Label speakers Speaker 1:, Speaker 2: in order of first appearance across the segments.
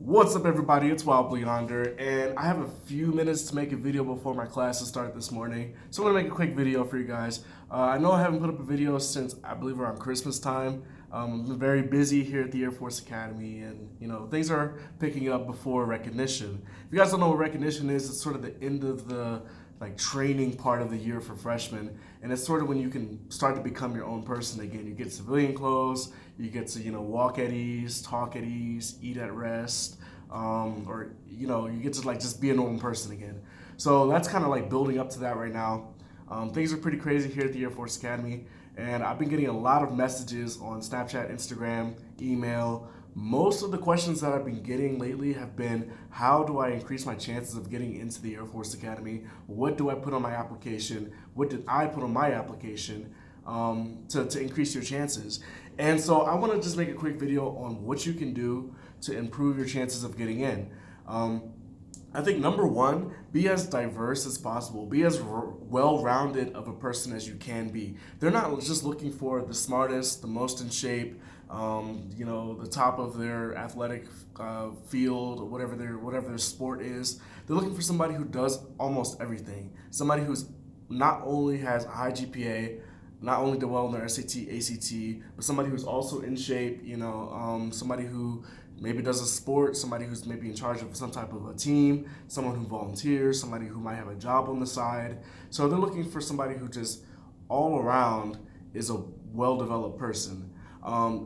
Speaker 1: What's up, everybody? It's wellrounded, and I have a few minutes to make a video before my classes start this morning. So I'm gonna make a quick video for you guys. I know I haven't put up a video since I believe around Christmas time. I've been very busy here at the Air Force Academy, and things are picking up before recognition. If you guys don't know what recognition is, it's sort of the end of the training part of the year for freshmen, and it's sort of when you can start to become your own person again. You get civilian clothes, you get to walk at ease, talk at ease, eat at rest, or you get to just be a normal person again. So that's kind of building up to that right now. Things are pretty crazy here at the Air Force Academy, and I've been getting a lot of messages on Snapchat, Instagram, email. Most of the questions that I've been getting lately have been, how do I increase my chances of getting into the Air Force Academy? What do I put on my application? What did I put on my application to increase your chances? And so I want to just make a quick video on what you can do to improve your chances of getting in. I think number one, be as diverse as possible. Be as well-rounded of a person as you can be. They're not just looking for the smartest, the most in shape, the top of their athletic field, whatever their sport is. They're looking for somebody who does almost everything. Somebody who's not only has a high GPA, not only did well in their SAT, ACT, but somebody who's also in shape. Somebody who maybe does a sport, somebody who's maybe in charge of some type of a team, someone who volunteers, somebody who might have a job on the side. So they're looking for somebody who just all around is a well-developed person.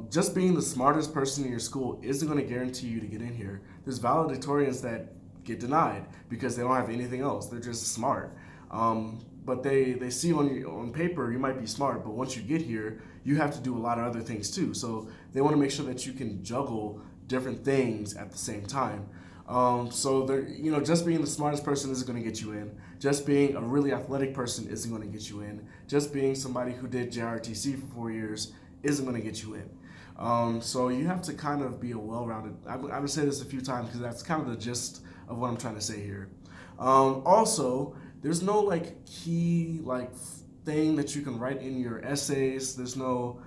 Speaker 1: Just being the smartest person in your school isn't going to guarantee you to get in here. There's valedictorians that get denied because they don't have anything else. They're just smart. But they see on paper you might be smart, but once you get here, you have to do a lot of other things too. So they want to make sure that you can juggle different things at the same time. So they're, just being the smartest person isn't going to get you in. Just being a really athletic person isn't going to get you in. Just being somebody who did JRTC for 4 years isn't going to get you in. So you have to kind of be a well-rounded. I would say this a few times because that's kind of the gist of what I'm trying to say here. Also, there's no key thing that you can write in your essays. There's no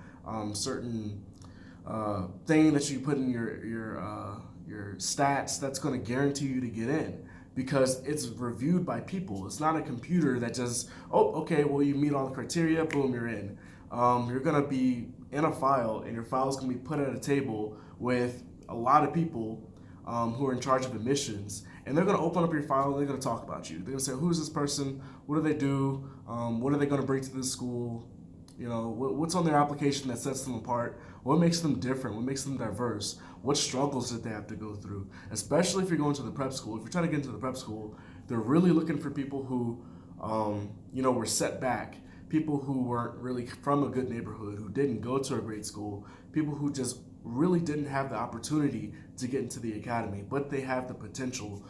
Speaker 1: certain thing that you put in your stats that's going to guarantee you to get in, because it's reviewed by people. It's not a computer that just, oh, okay, well, you meet all the criteria, boom, you're in. You're going to be in a file, and your file is going to be put at a table with a lot of people who are in charge of admissions, and they're going to open up your file and they're going to talk about you. They're going to say, who's this person? What do they do? What are they going to bring to this school? What's on their application that sets them apart? What makes them different? What makes them diverse? What struggles did they have to go through? Especially if you're going to the prep school. If you're trying to get into the prep school, they're really looking for people who, were set back. People who weren't really from a good neighborhood, who didn't go to a great school, people who just really didn't have the opportunity to get into the academy, but they have the potential.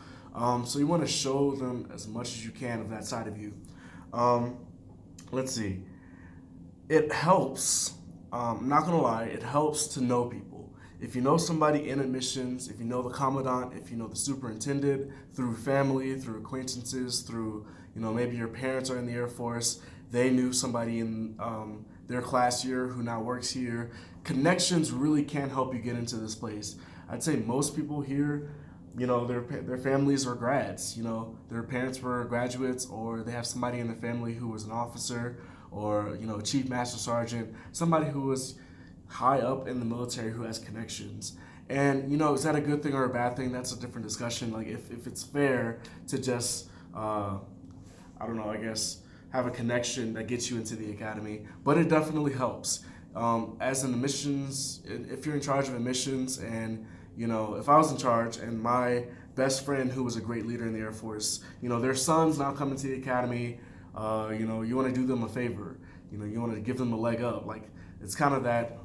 Speaker 1: So you want to show them as much as you can of that side of you. Let's see. It helps, I'm not going to lie, it helps to know people. If you know somebody in admissions, if you know the commandant, if you know the superintendent, through family, through acquaintances, through, maybe your parents are in the Air Force, they knew somebody in their class year who now works here. Connections really can help you get into this place. I'd say most people here, their families are grads. Their parents were graduates, or they have somebody in the family who was an officer, or a chief master sergeant, somebody who was high up in the military who has connections. And is that a good thing or a bad thing? That's a different discussion. If it's fair to just I guess have a connection that gets you into the academy, but it definitely helps. As an admissions, if you're in charge of admissions, and if I was in charge and my best friend who was a great leader in the Air Force, their son's now coming to the academy, you want to do them a favor, you want to give them a leg up. It's kind of that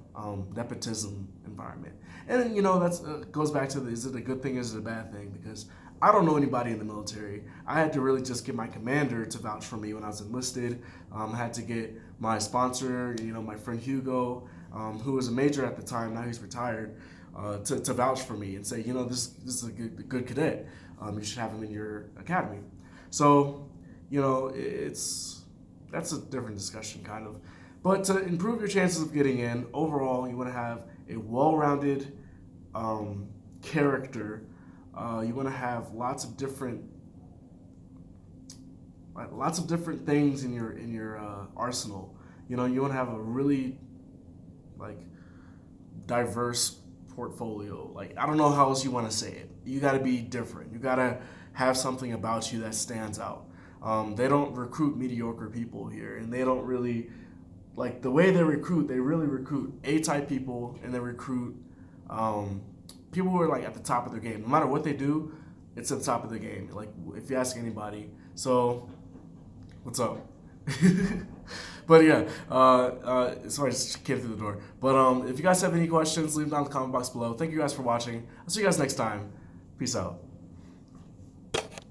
Speaker 1: nepotism environment. And that's goes back to is it a good thing, is it a bad thing? Because I don't know anybody in the military. I had to really just get my commander to vouch for me when I was enlisted. I had to get my sponsor, my friend Hugo, who was a major at the time, now he's retired, to vouch for me and say, this is a good cadet. You should have him in your academy. So, that's a different discussion, kind of. But to improve your chances of getting in, overall, you want to have a well-rounded character You want to have lots of different things in your arsenal. You know, you want to have a really like diverse portfolio. Like, I don't know how else you want to say it. You got to be different. You got to have something about you that stands out. They don't recruit mediocre people here, and they don't really, like, the way they really recruit A-type people, and they recruit people who are like at the top of their game. No matter what they do, it's at the top of the game. Like, if you ask anybody. So, what's up? But yeah, sorry, just came through the door. But if you guys have any questions, leave them down in the comment box below. Thank you guys for watching. I'll see you guys next time. Peace out.